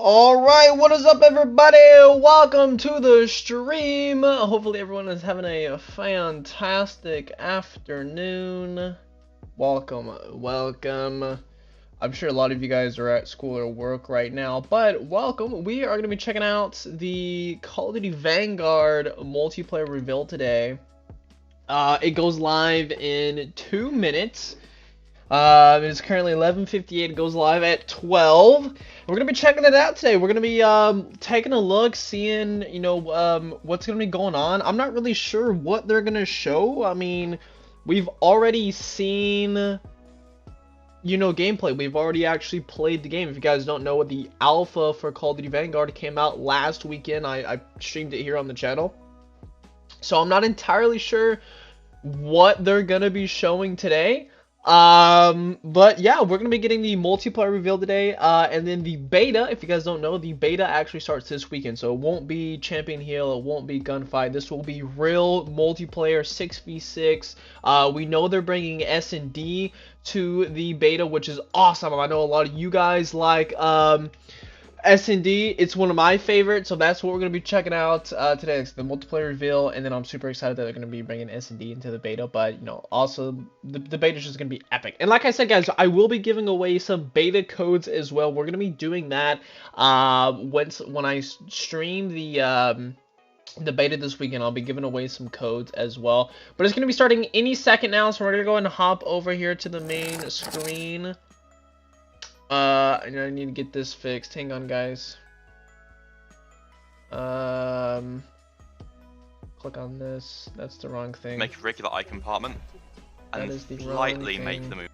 Alright, what is up everybody? Welcome to the stream. Hopefully everyone is having a fantastic afternoon. Welcome. I'm sure a lot of you guys are at school or work right now, but welcome. We are going to be checking out the Call of Duty Vanguard multiplayer reveal today. It goes live in 2 minutes. It is currently 11:58. It goes live at 12. We're gonna be checking it out today. We're gonna be taking a look, seeing what's gonna be going on. I'm not really sure what they're gonna show. I mean, we've already seen gameplay. We've already actually played the game. If you guys don't know, the alpha for Call of Duty Vanguard came out last weekend. I streamed it here on the channel, so I'm not entirely sure what they're gonna be showing today. But yeah, we're gonna be getting the multiplayer reveal today, and then the beta. If you guys don't know, the beta actually starts this weekend, so it won't be Champion Hill, it won't be Gunfight. This will be real multiplayer 6v6. We know they're bringing S&D to the beta, which is awesome. I know a lot of you guys like S&D. It's one of my favorites, so that's what we're going to be checking out today. It's the multiplayer reveal, and then I'm super excited that they're going to be bringing S&D into the beta, but, also, the beta is just going to be epic. And like I said, guys, I will be giving away some beta codes as well. We're going to be doing that when I stream the beta this weekend. I'll be giving away some codes as well. But it's going to be starting any second now, so we're going to go ahead and hop over here to the main screen. And I need to get this fixed. Hang on, guys. Click on this. That's the wrong thing. Make a regular eye compartment and slightly make the move.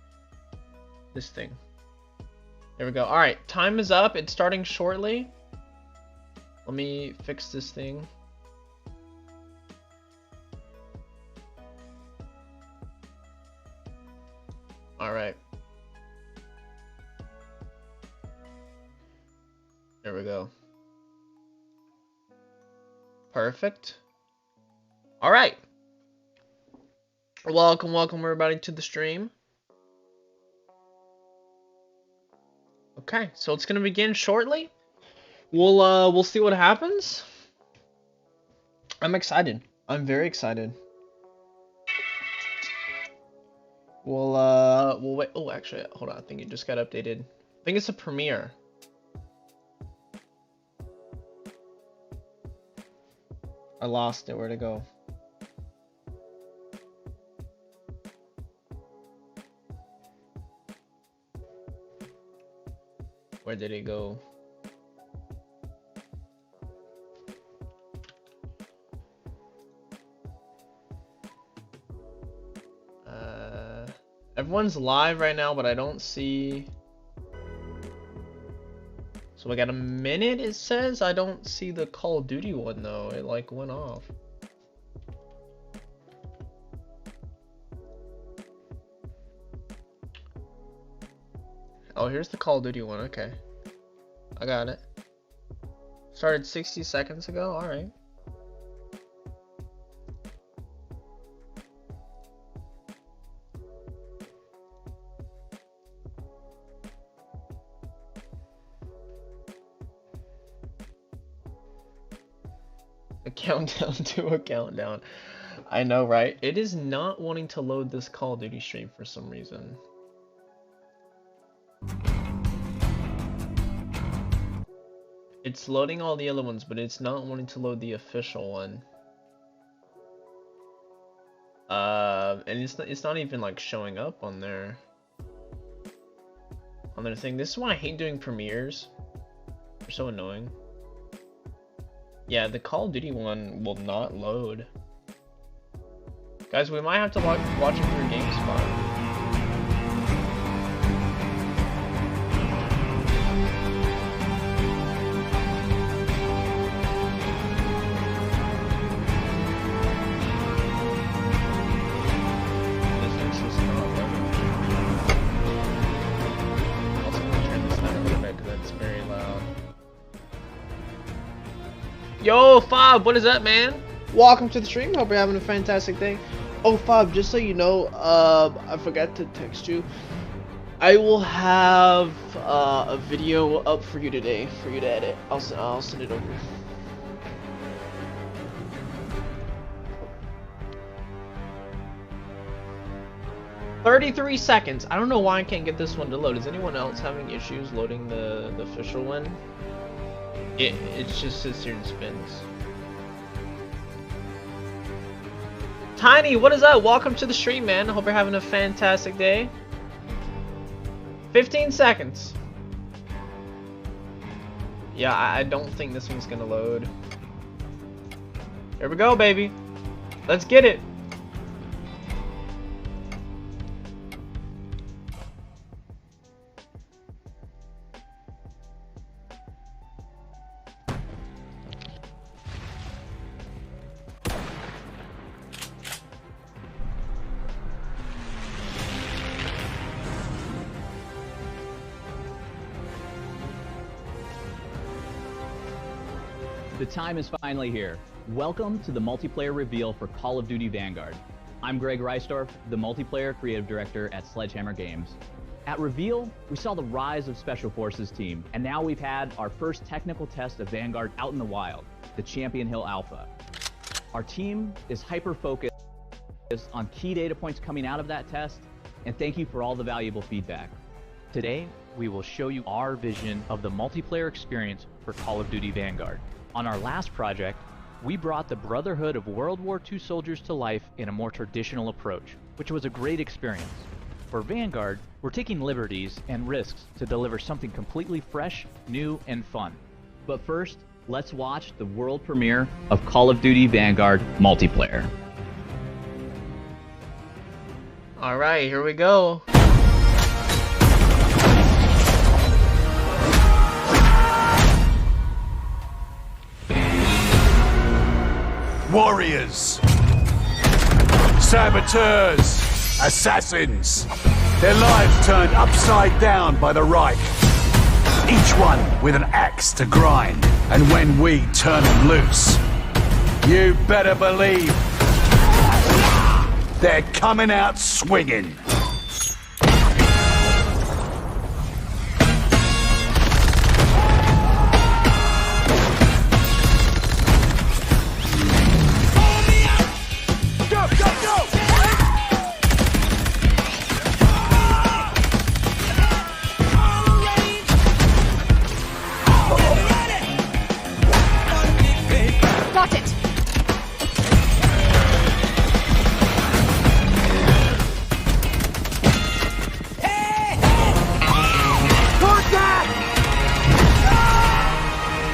This thing. There we go. Alright, time is up. It's starting shortly. Let me fix this thing. Alright. There we go. Perfect. Alright. Welcome everybody to the stream. Okay, so it's gonna begin shortly. We'll see what happens. I'm excited. I'm very excited. We'll wait. Oh, actually, hold on. I think it just got updated. I think it's a premiere. I lost it. Where'd it go? Where did it go? Everyone's live right now, but I don't see. So we got a minute, it says. I don't see the Call of Duty one though. It like went off. Oh, here's the Call of Duty one. Okay. I got it. Started 60 seconds ago. Alright. A countdown to a countdown. I know, right? It is not wanting to load this Call of Duty stream for some reason. It's loading all the other ones, but it's not wanting to load the official one. And it's not even like showing up on their thing. This is why I hate doing premieres. They're so annoying. Yeah, the Call of Duty one will not load. Guys, we might have to watch it through GameSpot. This is just not loading. Also, I'm gonna turn this down a little bit because it's very loud. Yo, Fob, what is up, man? Welcome to the stream. Hope you're having a fantastic day. Oh, Fob, just so you know, I forgot to text you. I will have a video up for you today for you to edit. I'll send it over. 33 seconds. I don't know why I can't get this one to load. Is anyone else having issues loading the official one? It just sits here and spins. Tiny, what is up? Welcome to the stream, man. I hope you're having a fantastic day. 15 seconds. Yeah, I don't think this one's gonna load. Here we go, baby. Let's get it. The time is finally here. Welcome to the multiplayer reveal for Call of Duty Vanguard. I'm Greg Reisdorf, the multiplayer creative director at Sledgehammer Games. At reveal, we saw the rise of Special Forces team, and now we've had our first technical test of Vanguard out in the wild, the Champion Hill Alpha. Our team is hyper-focused on key data points coming out of that test, and thank you for all the valuable feedback. Today, we will show you our vision of the multiplayer experience for Call of Duty Vanguard. On our last project, we brought the Brotherhood of World War II soldiers to life in a more traditional approach, which was a great experience. For Vanguard, we're taking liberties and risks to deliver something completely fresh, new, and fun. But first, let's watch the world premiere of Call of Duty Vanguard multiplayer. Alright, here we go. Warriors, saboteurs, assassins, their lives turned upside down by the Reich. Each one with an axe to grind, and when we turn them loose, you better believe they're coming out swinging.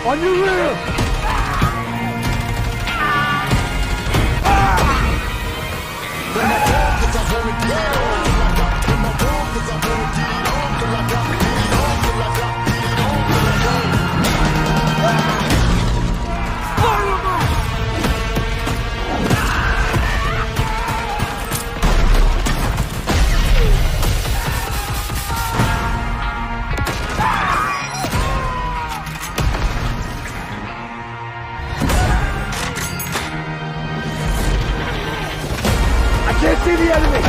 On your rear! Can't see the enemy!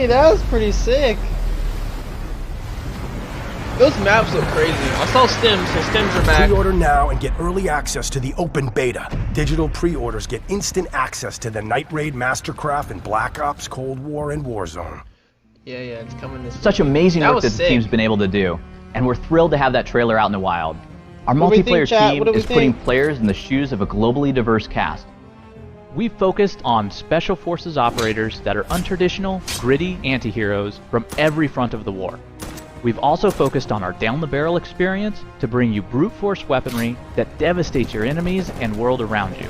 That was pretty sick. Those maps look crazy. I saw Stems, so Stems are back. Pre-order now and get early access to the open beta. Digital pre-orders get instant access to the Night Raid, Mastercraft, and Black Ops, Cold War, and Warzone. Yeah, it's coming this Such amazing work that the team's been able to do, and we're thrilled to have that trailer out in the wild. Our multiplayer team is putting players in the shoes of a globally diverse cast. we focused on special forces operators that are untraditional, gritty anti-heroes from every front of the war. We've also focused on our down-the-barrel experience to bring you brute force weaponry that devastates your enemies and world around you.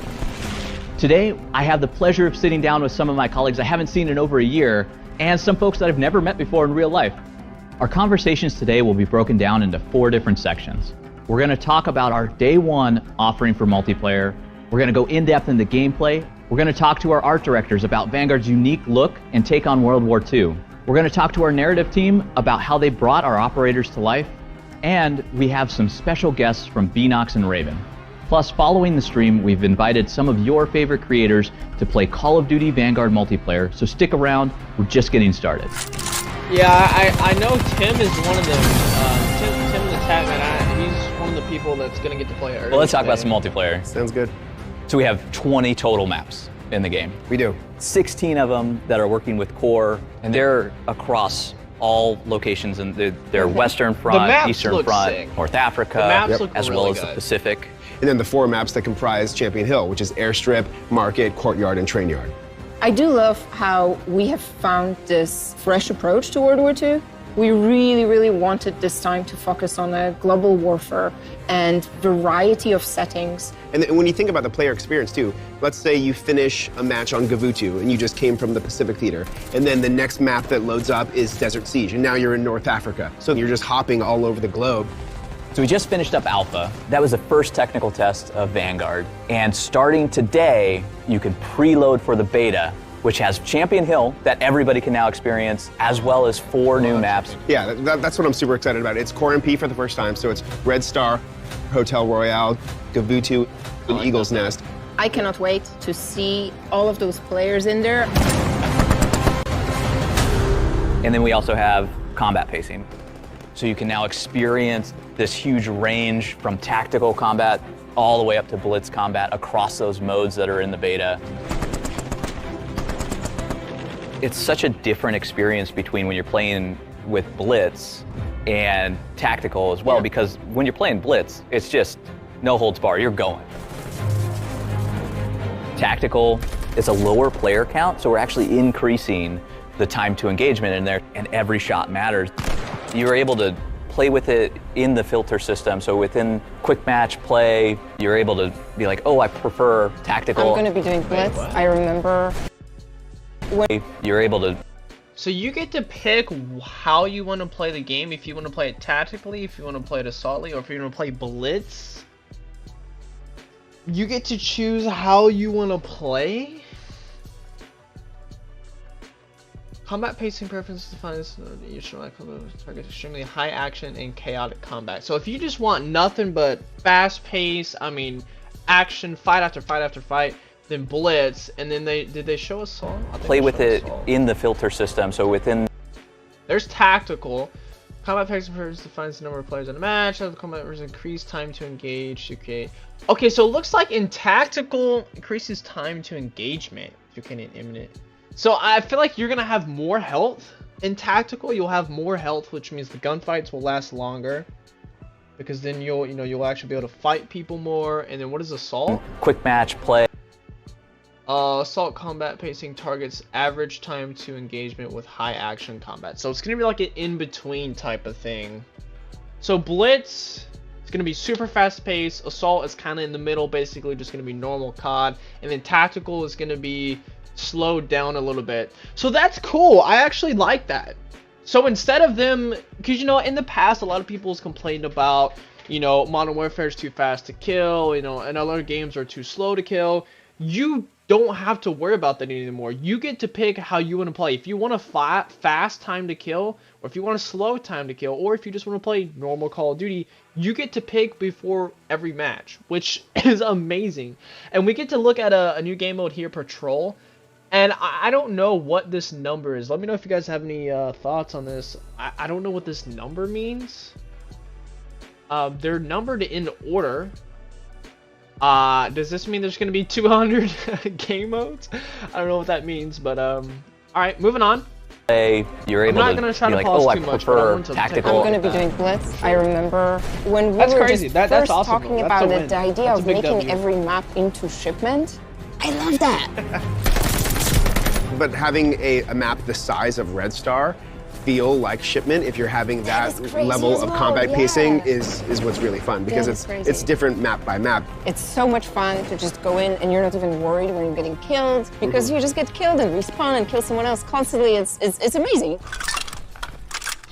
Today, I have the pleasure of sitting down with some of my colleagues I haven't seen in over a year, and some folks that I've never met before in real life. Our conversations today will be broken down into 4 different sections. We're going to talk about our day 1 offering for multiplayer. We're going to go in depth into gameplay. We're going to talk to our art directors about Vanguard's unique look and take on World War II. We're going to talk to our narrative team about how they brought our operators to life. And we have some special guests from Beanox and Raven. Plus, following the stream, we've invited some of your favorite creators to play Call of Duty Vanguard multiplayer, so stick around, we're just getting started. Yeah, I know Tim is one of them. Tim the Tatman, he's one of the people that's going to get to play early. Well, let's talk today. about some multiplayer. Sounds good. So we have 20 total maps in the game. We do. 16 of them that are working with core, and they're across all locations, and they're Western Front, maps Eastern look Front, sick. North Africa, The maps look as really well as the good. Pacific. And then the 4 maps that comprise Champion Hill, which is Airstrip, Market, Courtyard, and Train Yard. I do love how we have found this fresh approach to World War II. We really wanted this time to focus on a global warfare and variety of settings. And when you think about the player experience too, let's say you finish a match on Gavutu and you just came from the Pacific Theater, and then the next map that loads up is Desert Siege, and now you're in North Africa. So you're just hopping all over the globe. So we just finished up Alpha. That was the first technical test of Vanguard. And starting today, you can preload for the beta, which has Champion Hill that everybody can now experience, as well as 4 new maps. Yeah, that's what I'm super excited about. It's Core MP for the first time, so it's Red Star, Hotel Royale, Gavutu, and Eagle's Nest. I cannot wait to see all of those players in there. And then we also have combat pacing. So you can now experience this huge range from tactical combat all the way up to blitz combat across those modes that are in the beta. It's such a different experience between when you're playing with blitz and tactical as well, because when you're playing blitz, it's just no holds barred, you're going. Tactical, it's a lower player count, so we're actually increasing the time to engagement in there, and every shot matters. You're able to play with it in the filter system, so within quick match play, you're able to be like, oh, I prefer tactical. I'm going to be doing blitz. I remember when You're able to. So you get to pick how you want to play the game, if you want to play it tactically, if you want to play it assaultly, or if you want to play blitz. You get to choose how you want to play. Combat pacing preference defines target extremely high action and chaotic combat. So if you just want nothing but fast pace, action, fight after fight after fight, then blitz. And then did they show assault? Play with it in the filter system, so within. There's tactical. Combat pacing preference defines the number of players in a match. The combat versus increased time to engage. Okay. Okay, so it looks like in tactical increases time to engagement if you're getting imminent. So I feel like you're gonna have more health in tactical. You'll have more health, which means the gunfights will last longer, because then you'll actually be able to fight people more. And then what is assault? Quick match play. Assault combat pacing targets average time to engagement with high action combat. So it's gonna be like an in-between type of thing. So blitz, it's gonna be super fast paced. Assault is kind of in the middle, basically just gonna be normal COD, and then tactical is gonna be slowed down a little bit. So that's cool. I actually like that. So instead of them, because in the past a lot of people's complained about Modern Warfare is too fast to kill, and other games are too slow to kill. You don't have to worry about that anymore. You get to pick how you want to play. If you want a fast time to kill, or if you want a slow time to kill, or if you just want to play normal Call of Duty, you get to pick before every match, which is amazing. And we get to look at a new game mode here, Patrol. And I don't know what this number is. Let me know if you guys have any thoughts on this. I don't know what this number means. They're numbered in order. Does this mean there's going to be 200 game modes? I don't know what that means, but alright, moving on. You're able I'm not going to try to be like, pause oh, I too much, but I prefer want to tactical. I'm going to be doing blitz. I remember when we That's were crazy. just That's first awesome, talking though. about That's a the win. idea That's a of big making W. every map into shipment. I love that. But having a map the size of Red Star feel like Shipment, if you're having that level of combat pacing, is what's really fun, because it's different map by map. It's so much fun to just go in and you're not even worried when you're getting killed, because you just get killed and respawn and kill someone else constantly. It's amazing.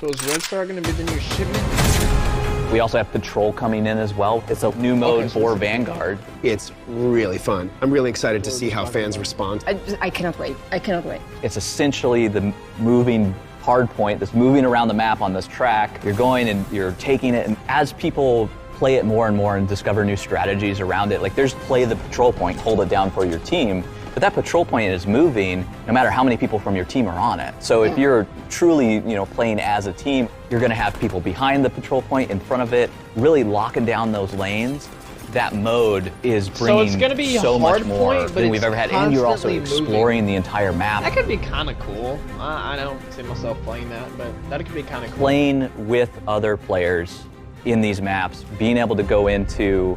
So is Red Star going to be the new Shipment? We also have Patrol coming in as well. It's a new mode for Vanguard. It's really fun. I'm really excited to see how fans respond. I cannot wait. I cannot wait. It's essentially the moving hard point that's moving around the map on this track. You're going and you're taking it, and as people play it more and more and discover new strategies around it, like there's play the patrol point, hold it down for your team, but that patrol point is moving no matter how many people from your team are on it. So if you're truly, playing as a team, you're gonna have people behind the patrol point, in front of it, really locking down those lanes. That mode is bringing it's gonna be so much more point, than we've ever had, and you're also exploring the entire map. That could be kind of cool. I don't see myself playing that, but that could be kind of cool. Playing with other players in these maps, being able to go into,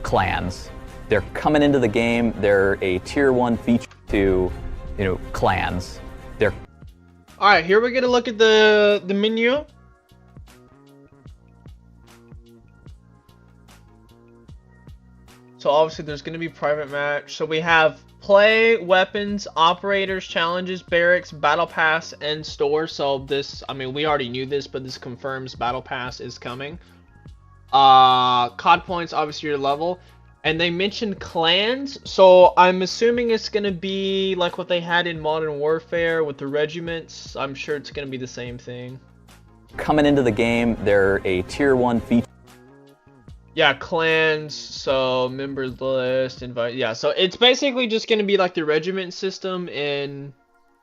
clans. They're coming into the game. They're a tier 1 feature to, clans. All right, here we're gonna look at the menu. So obviously there's going to be private match. So we have play, weapons, operators, challenges, barracks, battle pass, and store. So this, we already knew this, but this confirms battle pass is coming. COD points, obviously your level. And they mentioned clans. So I'm assuming it's going to be like what they had in Modern Warfare with the regiments. I'm sure it's going to be the same thing. Coming into the game, they're a tier 1 feature. Yeah, clans, so members list, invite, yeah, so it's basically just going to be like the regiment system in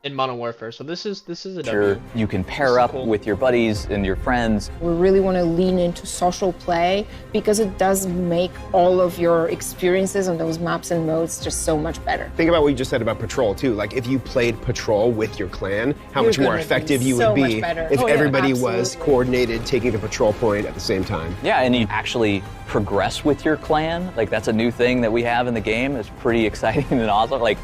Modern Warfare. So this is a W. You can pair up with your buddies and your friends. We really want to lean into social play because it does make all of your experiences on those maps and modes just so much better. Think about what you just said about Patrol too. Like if you played Patrol with your clan, how much more effective you would be if everybody was coordinated taking the patrol point at the same time. Yeah, and you actually progress with your clan. Like that's a new thing that we have in the game. It's pretty exciting and awesome. Like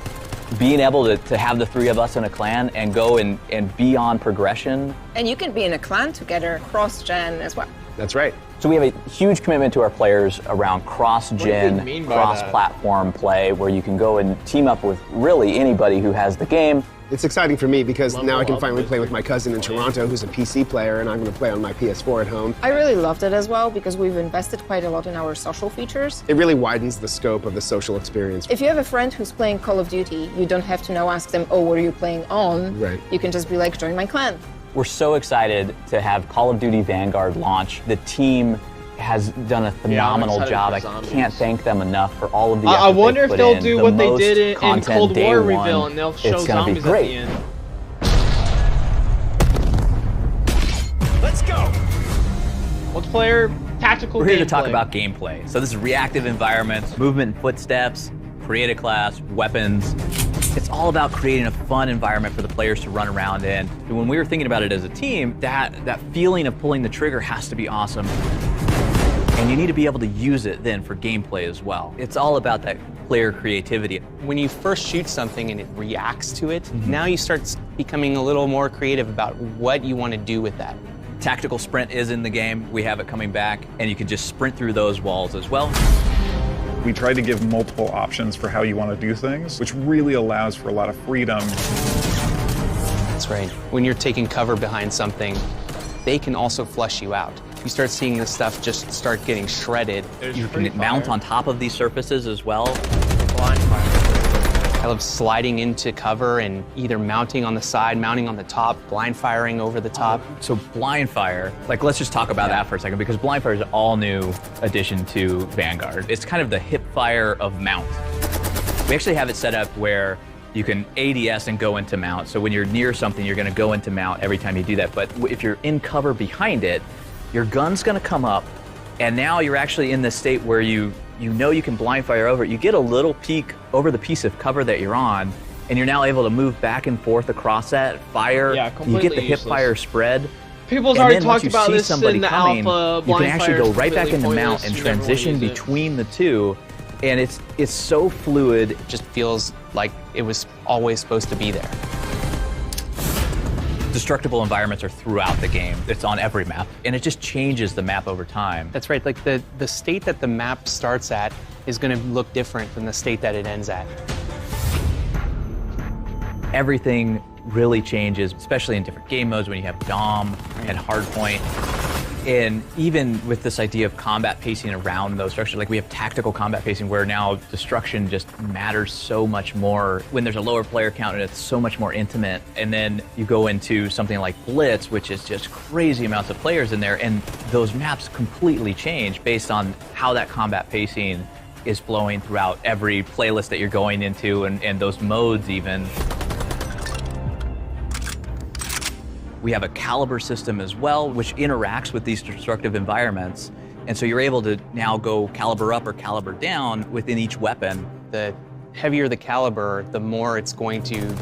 being able to have the 3 of us in a clan and go and be on progression. And you can be in a clan together cross-gen as well. That's right. So we have a huge commitment to our players around cross-gen, cross-platform play, where you can go and team up with really anybody who has the game. It's exciting for me because now I can finally play with my cousin in Toronto who's a PC player, and I'm going to play on my PS4 at home. I really loved it as well because we've invested quite a lot in our social features. It really widens the scope of the social experience. If you have a friend who's playing Call of Duty, you don't have to now ask them, oh, what are you playing on? Right. You can just be like, join my clan. We're so excited to have Call of Duty Vanguard launch. The team has done a phenomenal job. I can't thank them enough for all of the effort I wonder if they'll do what they most did in Cold War one, reveal and they'll show it's gonna zombies be great. at the end. Let's go! Multiplayer, tactical We're here gameplay. to talk about gameplay. So this is reactive environments, movement and footsteps, create a class, weapons. It's all about creating a fun environment for the players to run around in. And when we were thinking about it as a team, that feeling of pulling the trigger has to be awesome. And you need to be able to use it then for gameplay as well. It's all about that player creativity. When you first shoot something and it reacts to it, now you start becoming a little more creative about what you want to do with that. Tactical sprint is in the game. We have it coming back, and you can just sprint through those walls as well. We try to give multiple options for how you want to do things, which really allows for a lot of freedom. That's right. When you're taking cover behind something, they can also flush you out. You start seeing this stuff just start getting shredded. You can mount on top of these surfaces as well. I love sliding into cover and either mounting on the side, mounting on the top, blind firing over the top. So blind fire, like let's just talk about that for a second, because blind fire is an all new addition to Vanguard. It's kind of the hip fire of mount. We actually have it set up where you can ADS and go into mount. So when you're near something, you're gonna go into mount every time you do that. But if you're in cover behind it, your gun's gonna come up, and now you're actually in this state where you know you can blind fire over it. You get a little peek over the piece of cover that you're on, and you're now able to move back and forth across that, fire. Yeah, you get the hip useless. fire spread. People's and already then once talked you about see this somebody in the coming, alpha. you can Blind actually fire go is right back completely into mount pointless. and You never wanna transition use it. between the two And it's so fluid. It just feels like it was always supposed to be there. Destructible environments are throughout the game. It's on every map, and it just changes the map over time. That's right, like the state that the map starts at is gonna look different than the state that it ends at. Everything really changes, especially in different game modes when you have Dom and Hardpoint. And even with this idea of combat pacing around those structures, like we have tactical combat pacing where now destruction just matters so much more when there's a lower player count and it's so much more intimate. And then you go into something like Blitz, which is just crazy amounts of players in there, and those maps completely change based on how that combat pacing is flowing throughout every playlist that you're going into and those modes even. We have a caliber system as well, which interacts with these destructive environments. And so you're able to now go caliber up or caliber down within each weapon. The heavier the caliber, the more it's going to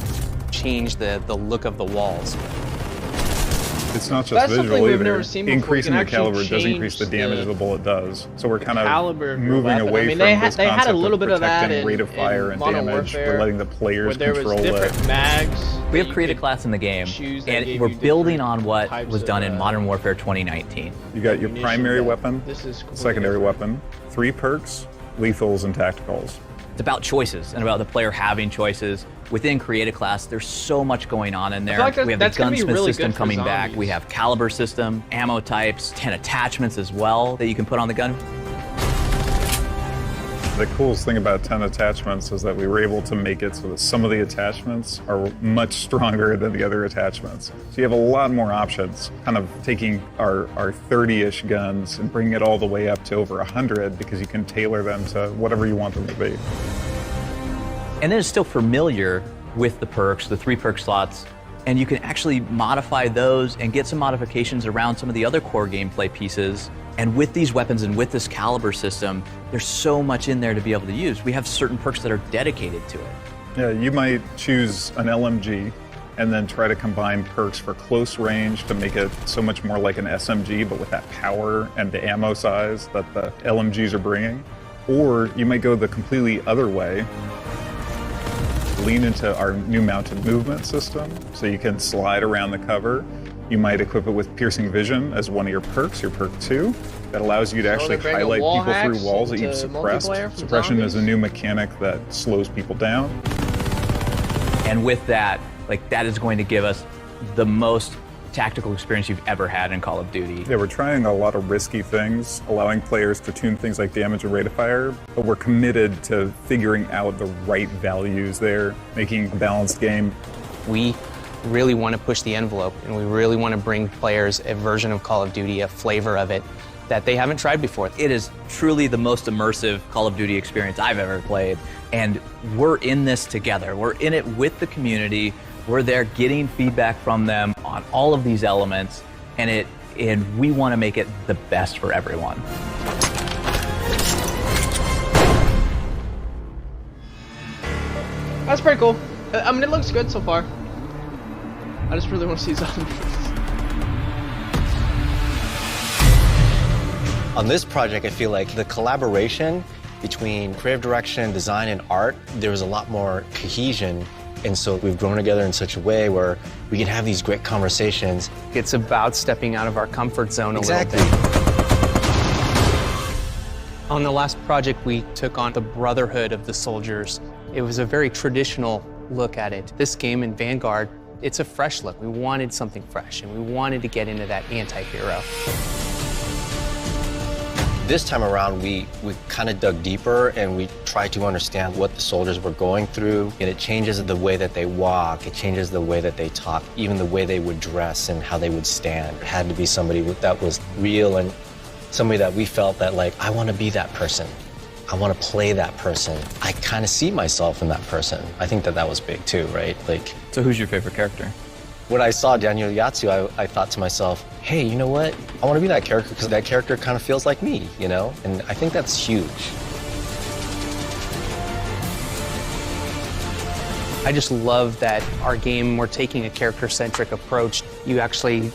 change the look of the walls. It's not just That's visual something we've either. never seen before. Increasing You the can actually caliber does increase the damage change the bullet does. So we're kind caliber of of your moving weapon. away I mean, from they this had a concept little bit of that protecting rate of in fire and Modern damage. Warfare, We're letting the players where there was control different it. mags. We have created a class in the game, and we're building on what was done in Modern Warfare 2019. You got your primary weapon, This is secondary weapon, 3 perks, lethals, and tacticals. It's about choices and about the player having choices. Within Create a Class, there's so much going on in there. like We have the that's gonna be gunsmith really system good for coming back. zombies. We have caliber system, ammo types, 10 attachments as well that you can put on the gun. The coolest thing about 10 attachments is that we were able to make it so that some of the attachments are much stronger than the other attachments. So you have a lot more options, kind of taking our 30-ish guns and bringing it all the way up to over 100 because you can tailor them to whatever you want them to be. And then it's still familiar with the perks, the 3 perk slots, and you can actually modify those and get some modifications around some of the other core gameplay pieces. And with these weapons and with this caliber system, there's so much in there to be able to use. We have certain perks that are dedicated to it. Yeah, you might choose an LMG and then try to combine perks for close range to make it so much more like an SMG, but with that power and the ammo size that the LMGs are bringing. Or you might go the completely other way, lean into our new mounted movement system so you can slide around the cover. You might equip it with piercing vision as one of your perks, your perk 2. That allows you to actually they're bringing highlight wall people through hacks walls that you've into suppressed. multiplayer from Suppression is a zombies? new mechanic that slows people down. And with that, like that is going to give us the most tactical experience you've ever had in Call of Duty. Yeah, we're trying a lot of risky things, allowing players to tune things like damage and rate of fire, but we're committed to figuring out the right values there, making a balanced game. We really want to push the envelope, and we really want to bring players a version of Call of Duty, a flavor of it that they haven't tried before. It is truly the most immersive Call of Duty experience I've ever played, and we're in this together. We're in it with the community. We're there getting feedback from them on all of these elements, and we want to make it the best for everyone. That's pretty cool. I mean, it looks good so far. I just really want to see zombies. On this project, I feel like the collaboration between creative direction, design, and art, there was a lot more cohesion. And so we've grown together in such a way where we can have these great conversations. It's about stepping out of our comfort zone a little bit. On the last project, we took on the brotherhood of the soldiers. It was a very traditional look at it. This game in Vanguard, it's a fresh look. We wanted something fresh, and we wanted to get into that anti-hero. This time around, we kind of dug deeper and we tried to understand what the soldiers were going through. And it changes the way that they walk, it changes the way that they talk, even the way they would dress and how they would stand. It had to be somebody that was real and somebody that we felt that, like, I want to be that person. I want to play that person. I kind of see myself in that person. I think that was big too, right? Like, so who's your favorite character? When I saw Daniel Yatsu, I thought to myself, hey, you know what? I want to be that character because that character kind of feels like me, you know? And I think that's huge. I just love that our game, we're taking a character-centric approach. You actually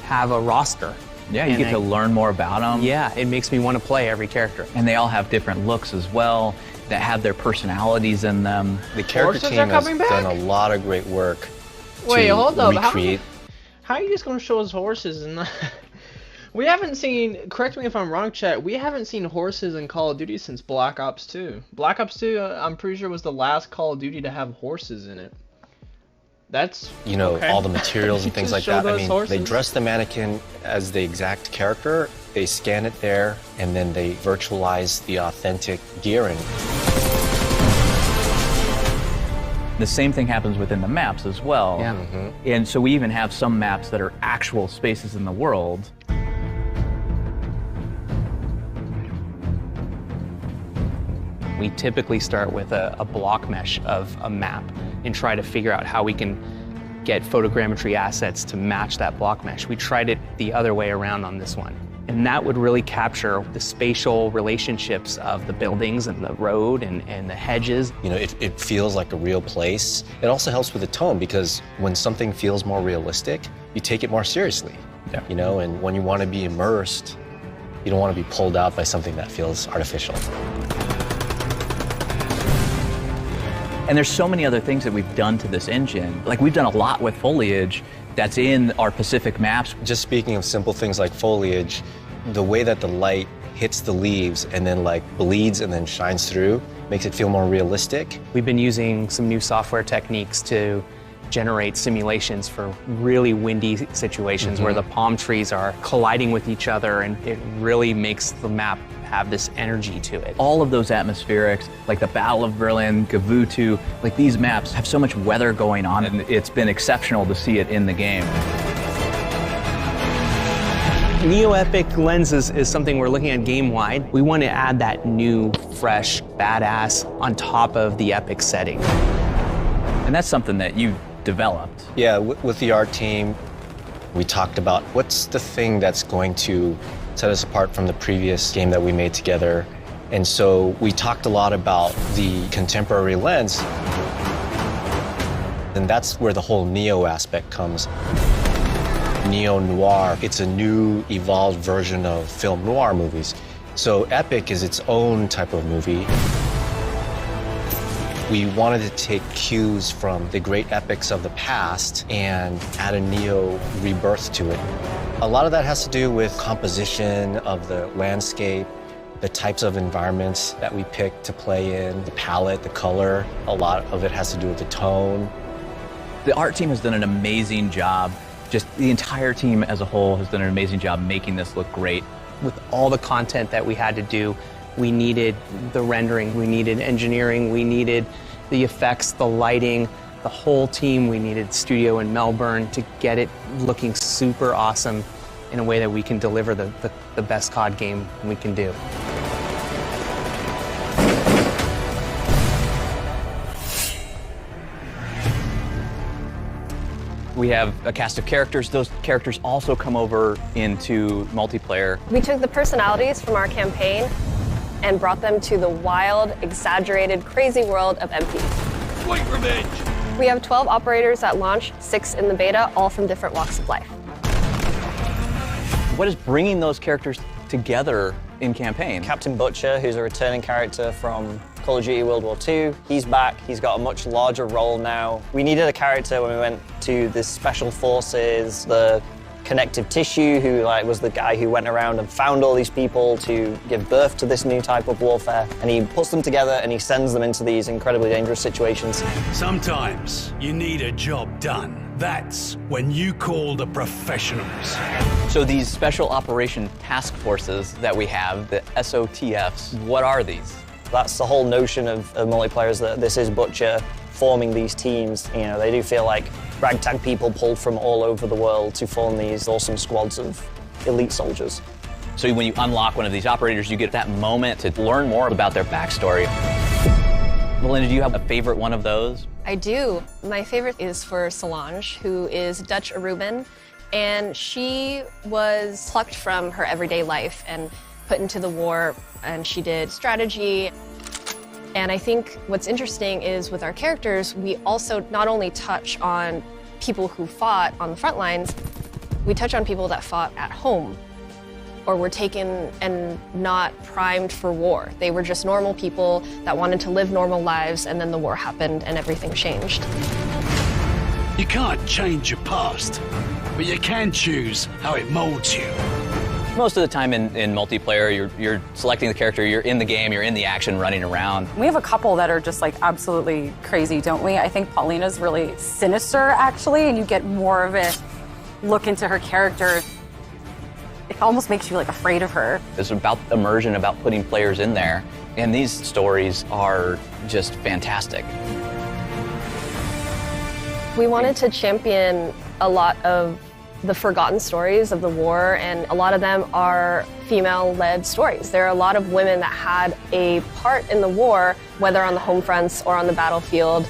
have a roster Yeah, you get to learn more about them. Yeah, it makes me want to play every character. And they all have different looks as well, that have their personalities in them. The character team has done a lot of great work Wait, hold up. recreate. How are you just going to show us horses and not... We haven't seen, correct me if I'm wrong, chat, we haven't seen horses in Call of Duty since Black Ops 2. Black Ops 2, I'm pretty sure, was the last Call of Duty to have horses in it. That's, you know, okay. all the materials and things like that. I mean, horses. they dress the mannequin as the exact character, they scan it there, and then they virtualize the authentic gearing. The same thing happens within the maps as well. Yeah. And so we even have some maps that are actual spaces in the world. We typically start with a block mesh of a map and try to figure out how we can get photogrammetry assets to match that block mesh. We tried it the other way around on this one. And that would really capture the spatial relationships of the buildings and the road and the hedges. You know, it feels like a real place. It also helps with the tone because when something feels more realistic, you take it more seriously. Yeah. You know, and when you want to be immersed, you don't want to be pulled out by something that feels artificial. And there's so many other things that we've done to this engine. Like, we've done a lot with foliage that's in our Pacific maps. Just speaking of simple things like foliage, the way that the light hits the leaves and then like bleeds and then shines through makes it feel more realistic. We've been using some new software techniques to generate simulations for really windy situations where the palm trees are colliding with each other, and it really makes the map have this energy to it. All of those atmospherics, like the Battle of Berlin, Gavutu, like these maps have so much weather going on, and it's been exceptional to see it in the game. Neo-epic lenses is something we're looking at game-wide. We want to add that new, fresh, badass on top of the epic setting. And that's something that you developed. Yeah, with the art team, we talked about what's the thing that's going to set us apart from the previous game that we made together. And so we talked a lot about the contemporary lens. And that's where the whole Neo aspect comes. Neo-noir, it's a new, evolved version of film noir movies. So epic is its own type of movie. We wanted to take cues from the great epics of the past and add a Neo rebirth to it. A lot of that has to do with composition of the landscape, the types of environments that we pick to play in, the palette, the color. A lot of it has to do with the tone. The art team has done an amazing job. Just the entire team as a whole has done an amazing job making this look great. With all the content that we had to do, we needed the rendering, we needed engineering, we needed the effects, the lighting, the whole team. We needed studio in Melbourne to get it looking super awesome in a way that we can deliver the best COD game we can do. We have a cast of characters. Those characters also come over into multiplayer. We took the personalities from our campaign and brought them to the wild, exaggerated, crazy world of MP. Sweet revenge! We have 12 operators at launch, 6 in the beta, all from different walks of life. What is bringing those characters together in campaign? Captain Butcher, who's a returning character from Call of Duty World War II, he's back. He's got a much larger role now. We needed a character when we went to the Special Forces, the connective tissue, who was the guy who went around and found all these people to give birth to this new type of warfare. And he puts them together and he sends them into these incredibly dangerous situations. Sometimes you need a job done. That's when you call the professionals. So these special operation task forces that we have, the SOTFs, what are these? That's the whole notion of multiplayer, is that this is Butcher forming these teams. You know, they do feel like ragtag people pulled from all over the world to form these awesome squads of elite soldiers. So when you unlock one of these operators, you get that moment to learn more about their backstory. Melinda, do you have a favorite one of those? I do. My favorite is for Solange, who is Dutch Aruban, and she was plucked from her everyday life and put into the war, and she did strategy. And I think what's interesting is with our characters, we also not only touch on people who fought on the front lines, we touch on people that fought at home or were taken and not primed for war. They were just normal people that wanted to live normal lives, and then the war happened and everything changed. You can't change your past, but you can choose how it molds you. Most of the time in multiplayer, you're selecting the character, you're in the game, you're in the action, running around. We have a couple that are just like absolutely crazy, don't we? I think Paulina's really sinister, actually, and you get more of a look into her character. It almost makes you like afraid of her. It's about immersion, about putting players in there, and these stories are just fantastic. We wanted to champion a lot of the forgotten stories of the war, and a lot of them are female-led stories. There are a lot of women that had a part in the war, whether on the home fronts or on the battlefield.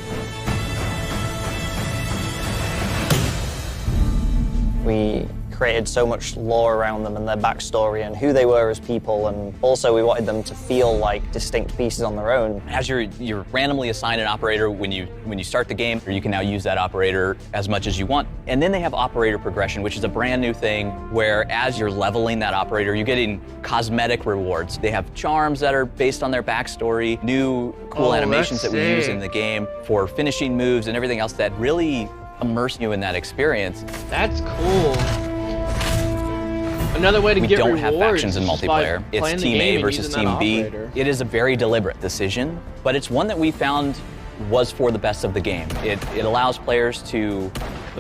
We created so much lore around them and their backstory and who they were as people, and also we wanted them to feel like distinct pieces on their own. As you're randomly assigned an operator when you start the game, or you can now use that operator as much as you want. And then they have operator progression, which is a brand new thing where as you're leveling that operator, you're getting cosmetic rewards. They have charms that are based on their backstory, new cool animations that we use in the game for finishing moves and everything else that really immerse you in that experience. That's cool. Another way to get rewards. We don't have factions in multiplayer. It's Team A versus Team B. It is a very deliberate decision, but it's one that we found was for the best of the game. It allows players to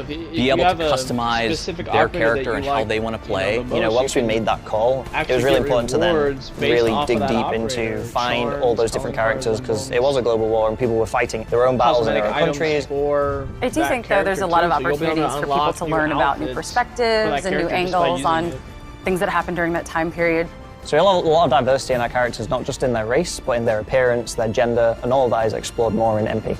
be able to customize their character and how they want to play. You know, once we made that call, it was really important to then really dig deep into find all those different characters, because it was a global war and people were fighting their own battles in their own countries. I do think, though, there's a lot of opportunities for people to learn about new perspectives and new angles on things that happened during that time period. So we have a lot of diversity in our characters, not just in their race, but in their appearance, their gender, and all of that is explored more in MP.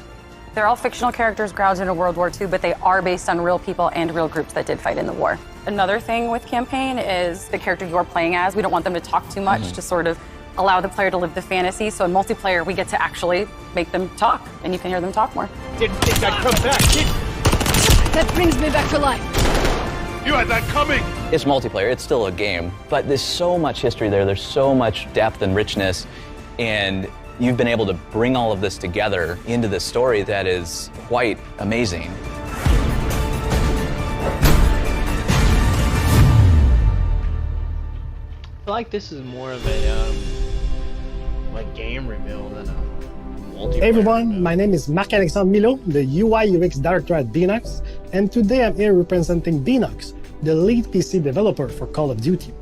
They're all fictional characters grounded in World War II, but they are based on real people and real groups that did fight in the war. Another thing with campaign is the character you're playing as. We don't want them to talk too much to sort of allow the player to live the fantasy. So in multiplayer, we get to actually make them talk, and you can hear them talk more. Didn't think I'd come back, did you? That brings me back to life. You had that coming! It's multiplayer, it's still a game, but there's so much history there, there's so much depth and richness, and you've been able to bring all of this together into this story that is quite amazing. I feel like this is more of a like game reveal than a multiplayer. Hey everyone, my name is Marc-Alexandre Milo, the UI UX director at Beenox, and today I'm here representing Beenox, the lead PC developer for Call of Duty.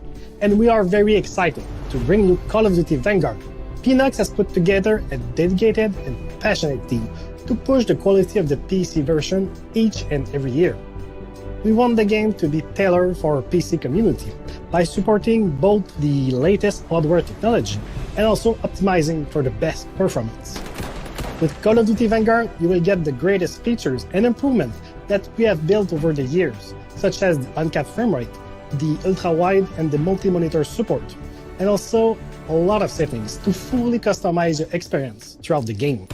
And we are very excited to bring you Call of Duty Vanguard. Beenox has put together a dedicated and passionate team to push the quality of the PC version each and every year. We want the game to be tailored for our PC community by supporting both the latest hardware technology and also optimizing for the best performance. With Call of Duty Vanguard, you will get the greatest features and improvements that we have built over the years, such as the uncapped frame rate, the ultra-wide and the multi-monitor support, and also a lot of settings to fully customize your experience throughout the game.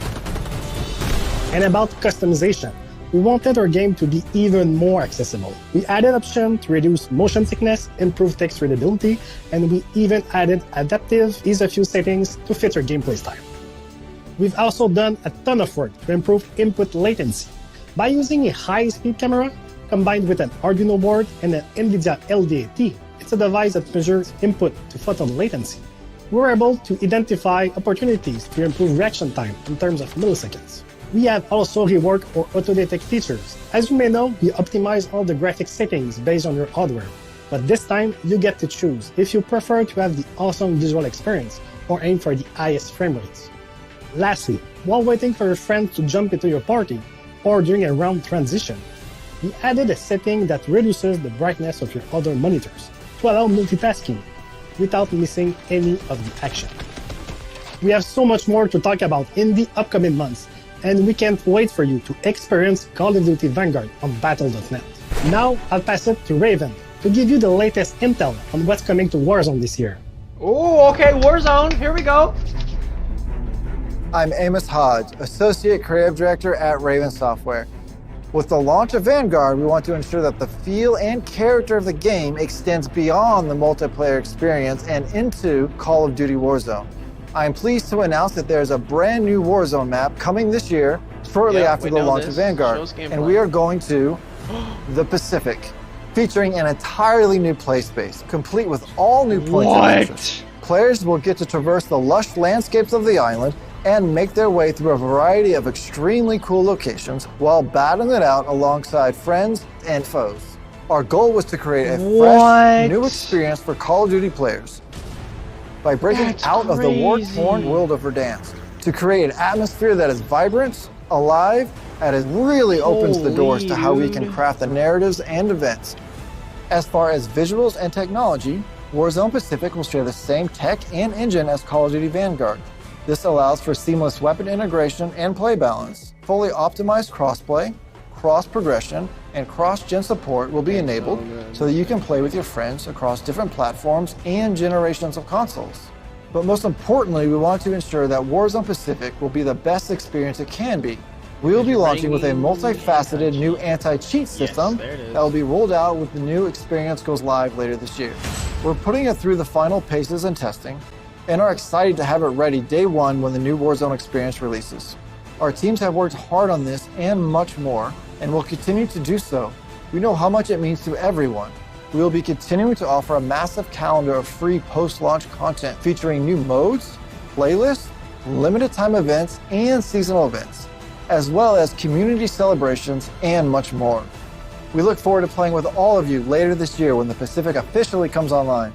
And about customization, we wanted our game to be even more accessible. We added options to reduce motion sickness, improve text readability, and we even added adaptive ease of use settings to fit your gameplay style. We've also done a ton of work to improve input latency. By using a high-speed camera, combined with an Arduino board and an NVIDIA LDAT, it's a device that measures input to photon latency. We're able to identify opportunities to improve reaction time in terms of milliseconds. We have also reworked our auto-detect features. As you may know, we optimize all the graphics settings based on your hardware, but this time you get to choose if you prefer to have the awesome visual experience or aim for the highest frame rates. Lastly, while waiting for your friends to jump into your party or during a round transition, we added a setting that reduces the brightness of your other monitors to allow multitasking without missing any of the action. We have so much more to talk about in the upcoming months, and we can't wait for you to experience Call of Duty Vanguard on Battle.net. Now, I'll pass it to Raven to give you the latest intel on what's coming to Warzone this year. Oh, okay, Warzone, here we go. I'm Amos Hodge, Associate Creative Director at Raven Software. With the launch of Vanguard, we want to ensure that the feel and character of the game extends beyond the multiplayer experience and into Call of Duty Warzone. I am pleased to announce that there is a brand new Warzone map coming this year, shortly after the launch of Vanguard, and we are going to the Pacific, featuring an entirely new play space, complete with all new points of interest. Players will get to traverse the lush landscapes of the island and make their way through a variety of extremely cool locations while battling it out alongside friends and foes. Our goal was to create a fresh, new experience for Call of Duty players by breaking out of the war-torn world of Verdansk to create an atmosphere that is vibrant, alive, and it really opens the doors to how we can craft the narratives and events. As far as visuals and technology, Warzone Pacific will share the same tech and engine as Call of Duty Vanguard. This allows for seamless weapon integration and play balance. Fully optimized crossplay, cross-progression, and cross-gen support will be enabled so that you can play with your friends across different platforms and generations of consoles. But most importantly, we want to ensure that Warzone Pacific will be the best experience it can be. We will be launching with a multifaceted new anti-cheat system that will be rolled out when the new experience goes live later this year. We're putting it through the final paces and testing, and are excited to have it ready day one when the new Warzone experience releases. Our teams have worked hard on this and much more, and will continue to do so. We know how much it means to everyone. We will be continuing to offer a massive calendar of free post-launch content featuring new modes, playlists, limited time events, and seasonal events, as well as community celebrations and much more. We look forward to playing with all of you later this year when the Pacific officially comes online.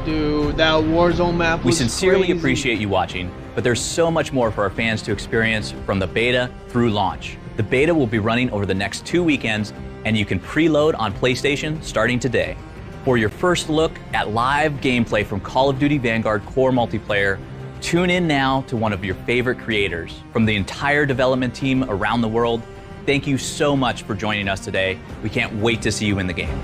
Dude, that Warzone map was We sincerely crazy. appreciate you watching, but there's so much more for our fans to experience from the beta through launch. The beta will be running over the next 2 weekends, and you can preload on PlayStation starting today. For your first look at live gameplay from Call of Duty Vanguard Core Multiplayer, tune in now to one of your favorite creators. From the entire development team around the world, thank you so much for joining us today. We can't wait to see you in the game.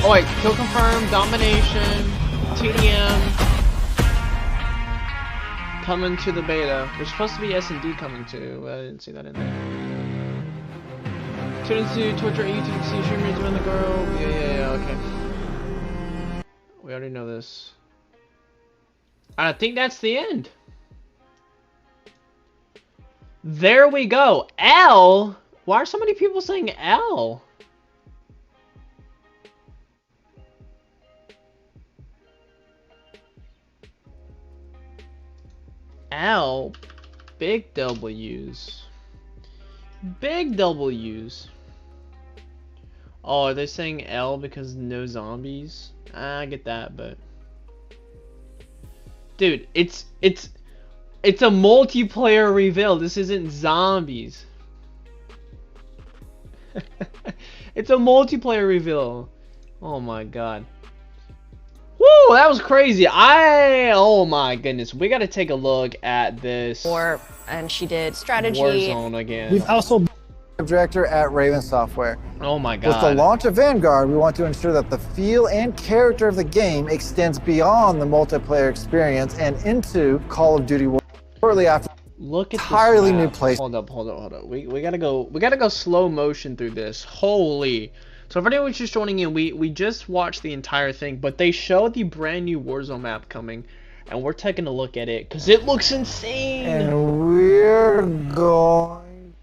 Oh wait, kill confirmed, domination, TDM, coming to the beta. There's supposed to be S&D coming too, I didn't see that in there. Tune into Twitch or YouTube to see streamers doing the girl. Yeah, okay. We already know this. I think that's the end. There we go. L? Why are so many people saying L? L, big W's. Big W's. Oh, are they saying L because no zombies? I get that, but dude, it's a multiplayer reveal. This isn't zombies. It's a multiplayer reveal. Oh my god. Woo, that was crazy. Oh my goodness. We got to take a look at this. And she did strategy. Warzone again. We've also director at Raven Software. Oh my god. With the launch of Vanguard, we want to ensure that the feel and character of the game extends beyond the multiplayer experience and into Call of Duty shortly after. Look at entirely this new map. place. Hold up. We gotta go slow motion through this. Holy. So if anyone's just joining in, we just watched the entire thing, but they showed the brand new Warzone map coming, and we're taking a look at it because it looks insane. And we're going.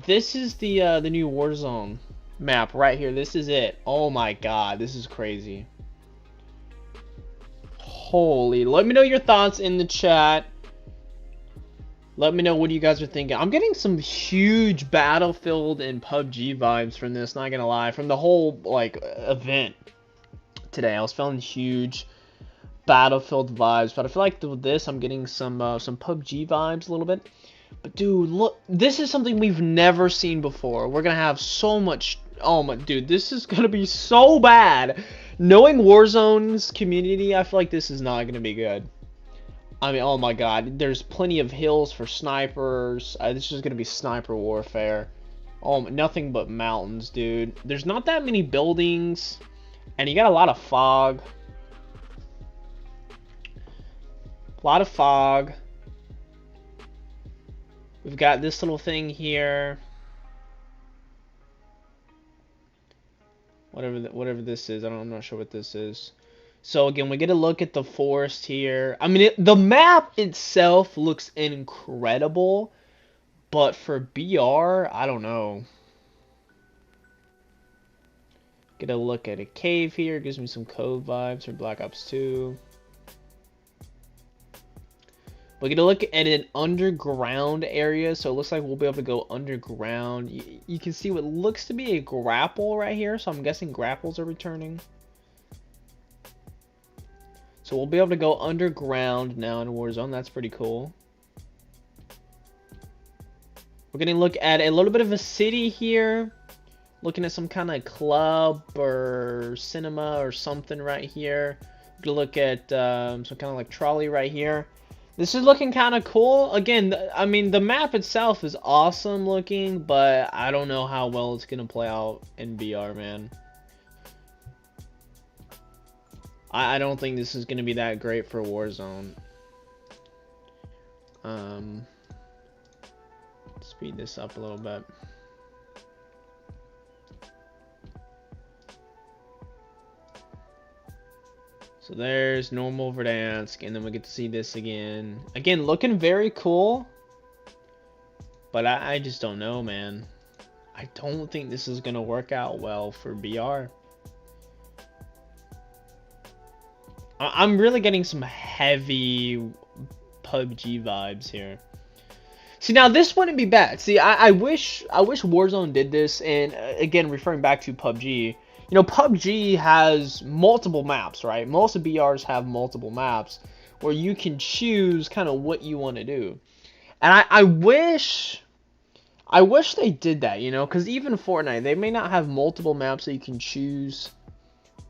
This is the new Warzone map right here. This is it. Oh my god, this is crazy. Holy. Let me know your thoughts in the chat. Let me know what you guys are thinking. I'm getting some huge Battlefield and PUBG vibes from this, not gonna lie. From the whole, like, event today. I was feeling huge Battlefield vibes. But I feel like with this, I'm getting some PUBG vibes a little bit. But dude, look, this is something we've never seen before. We're gonna have so much Oh my, dude, this is gonna be so bad. Knowing Warzone's community, I feel like this is not gonna be good. I mean, oh my god, there's plenty of hills for snipers. This is gonna be sniper warfare. Oh, nothing but mountains, dude. There's not that many buildings, and you got a lot of fog. A lot of fog. We've got this little thing here. Whatever this is, I'm not sure what this is. So again, we get a look at the forest here. I mean, the map itself looks incredible, but for BR, I don't know. Get a look at a cave here. Gives me some Cove vibes for Black Ops 2. We get a look at an underground area, so it looks like we'll be able to go underground. You can see what looks to be a grapple right here, so I'm guessing grapples are returning. So we'll be able to go underground now in Warzone. That's pretty cool. We're going to look at a little bit of a city here. Looking at some kind of club or cinema or something right here. We're going to look at some kind of like trolley right here. This is looking kind of cool. Again, I mean, the map itself is awesome looking, but I don't know how well it's going to play out in BR, man. I don't think this is going to be that great for Warzone. Speed this up a little bit. So there's normal Verdansk, and then we get to see this again. Again, looking very cool. But I just don't know, man. I don't think this is going to work out well for BR. I'm really getting some heavy PUBG vibes here. See, now this wouldn't be bad. See, I wish Warzone did this, and again, referring back to PUBG, you know, PUBG has multiple maps, right? Most of BRs have multiple maps where you can choose kind of what you want to do. And I wish they did that, you know, because even Fortnite, they may not have multiple maps that you can choose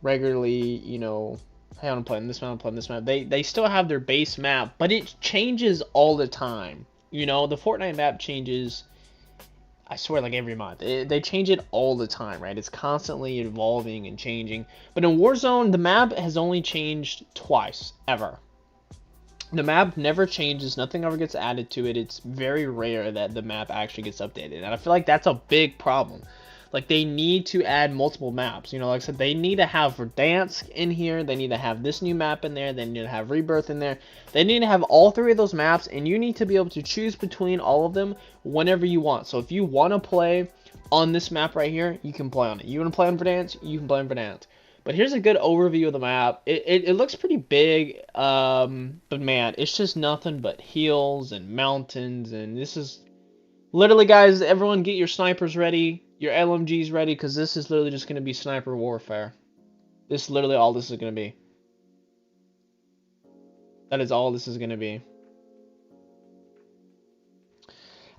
regularly, you know. Hey, I'm playing this map, I'm playing this map. They still have their base map, but it changes all the time. You know, the Fortnite map changes, I swear, like every month. They change it all the time, right? It's constantly evolving and changing. But in Warzone, the map has only changed twice, ever. The map never changes. Nothing ever gets added to it. It's very rare that the map actually gets updated. And I feel like that's a big problem. Like, they need to add multiple maps. You know, like I said, they need to have Verdansk in here. They need to have this new map in there. They need to have Rebirth in there. They need to have all three of those maps, and you need to be able to choose between all of them whenever you want. So if you want to play on this map right here, you can play on it. You want to play on Verdansk, you can play on Verdansk. But here's a good overview of the map. It looks pretty big, but man, it's just nothing but hills and mountains, and this is... Literally, guys, everyone get your snipers ready. Your LMGs ready, because this is literally just going to be sniper warfare. This is literally all this is going to be. That is all this is going to be.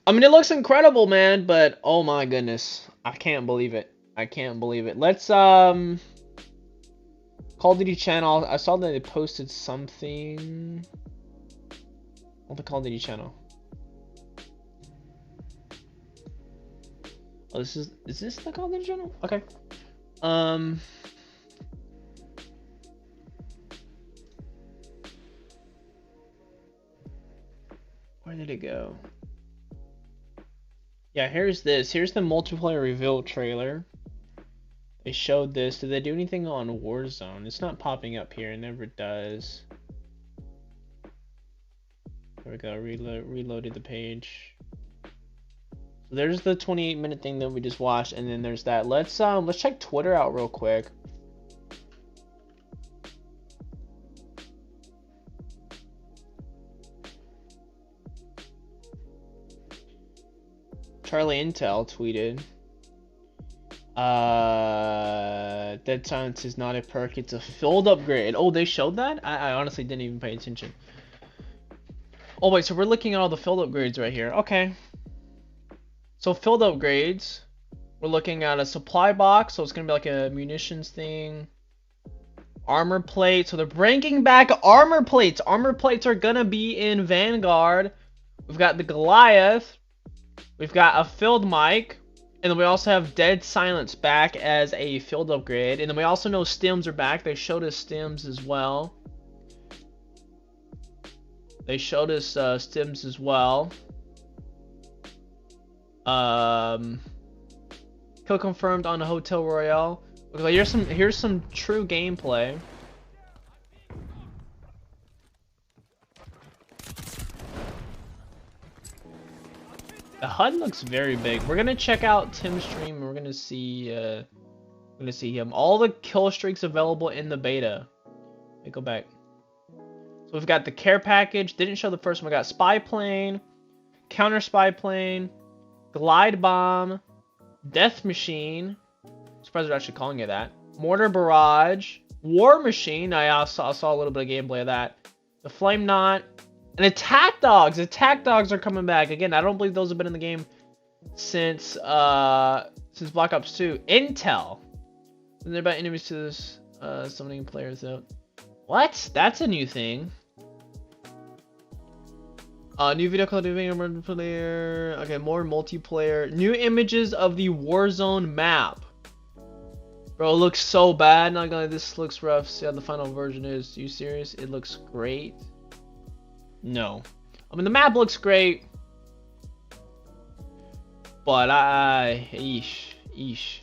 I mean, it looks incredible, man, but oh my goodness. I can't believe it. I can't believe it. Let's, Call of Duty channel. I saw that they posted something on the Call of Duty channel. Oh, is this the Call of Duty channel? Okay. Where did it go? Yeah, here's this. Here's the multiplayer reveal trailer. They showed this. Did they do anything on Warzone? It's not popping up here. It never does. There we go. Reloaded the page. There's the 28-minute thing that we just watched, and then there's that. Let's check Twitter out real quick. Charlie Intel tweeted, Dead Silence is not a perk, it's a field upgrade. Oh, they showed that? I honestly didn't even pay attention. Oh wait, so we're looking at all the field upgrades right here. Okay. So field upgrades, We're looking at a supply box, so it's gonna be like a munitions thing. Armor plate, so they're bringing back armor plates. Armor plates are gonna be in Vanguard. We've got the Goliath. We've got a field mic. And then we also have Dead Silence back as a field upgrade. And then we also know stims are back. They showed us stims as well. Stims as well. Kill confirmed on the Hotel Royale. Okay, here's some true gameplay. The HUD looks very big. We're gonna check out Tim's stream and we're gonna see him. All the kill streaks available in the beta. Let me go back. So we've got the care package. Didn't show the first one. We got spy plane, counter spy plane, glide bomb, death machine. I'm surprised they're actually calling it that. Mortar barrage, war machine. I saw a little bit of gameplay of that. The flame knot. And attack dogs! Attack dogs are coming back. Again, I don't believe those have been in the game since Black Ops 2. Intel. And they're about enemies to this summoning players out. What? That's a new thing. New video called multiplayer. Okay, more multiplayer. New images of the Warzone map. Bro, it looks so bad. Not gonna lie, this looks rough. See how the final version is. Are you serious? It looks great. No. I mean, the map looks great. But yeesh.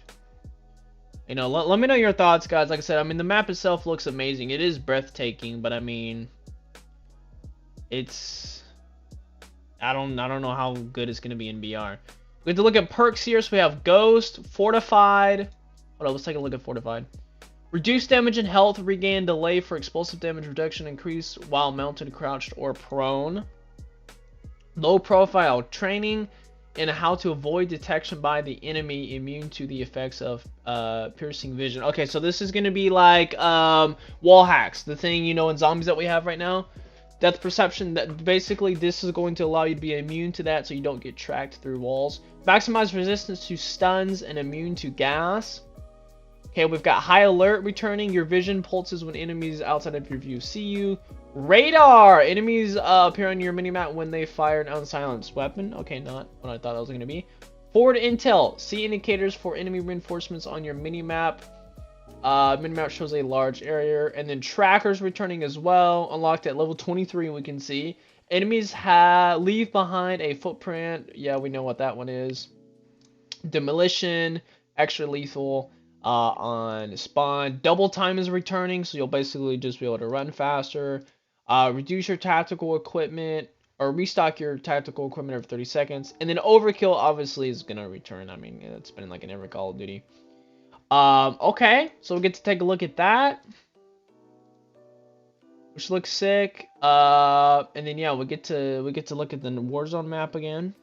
You know, let me know your thoughts, guys. Like I said, I mean, the map itself looks amazing. It is breathtaking, but I mean, it's... I don't know how good it's going to be in VR. We have to look at perks here. So we have Ghost, Fortified. Hold on, let's take a look at Fortified. Reduce damage and health, regain delay for explosive damage reduction, increase while mounted, crouched, or prone. Low profile training in how to avoid detection by the enemy, immune to the effects of piercing vision. Okay, so this is going to be like wall hacks, the thing, you know, in zombies that we have right now. Depth perception, that basically this is going to allow you to be immune to that so you don't get tracked through walls. Maximize resistance to stuns and immune to gas. Okay, we've got high alert returning. Your vision pulses when enemies outside of your view see you. Radar! Enemies appear on your minimap when they fire an unsilenced weapon. Okay, not what I thought it was going to be. Forward intel. See indicators for enemy reinforcements on your minimap. Minimap shows a large area. And then trackers returning as well. Unlocked at level 23, we can see. Enemies leave behind a footprint. Yeah, we know what that one is. Demolition. Extra lethal. On spawn. Double time is returning, so you'll basically just be able to run faster. Reduce your tactical equipment, or restock your tactical equipment every 30 seconds. And then overkill obviously is gonna return. I mean, it's been like in every Call of Duty. Okay, so we get to take a look at that, which looks sick. And then yeah, we get to look at the Warzone map again,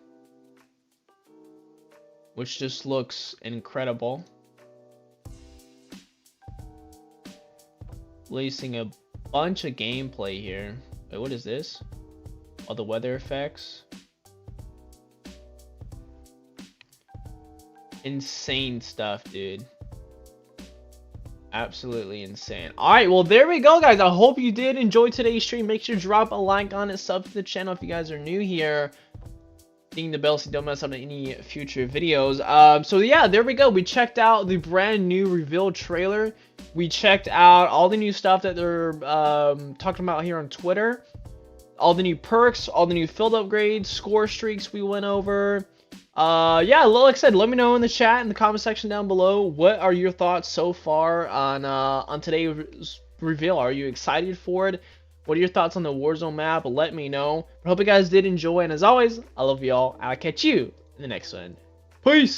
which just looks incredible. Releasing a bunch of gameplay here. Wait, what is this? All the weather effects. Insane stuff, dude. Absolutely insane. Alright, well, there we go, guys. I hope you did enjoy today's stream. Make sure to drop a like on it, sub to the channel if you guys are new here. Ding the bell so you don't miss out on any future videos. So yeah, there we go. We checked out the brand new reveal trailer. We checked out all the new stuff that they're talking about here on Twitter. All the new perks, all the new field upgrades, score streaks we went over. Yeah, like I said, let me know in the chat, in the comment section down below, what are your thoughts so far on today's reveal? Are you excited for it? What are your thoughts on the Warzone map? Let me know. I hope you guys did enjoy, and as always, I love y'all. I'll catch you in the next one. Peace!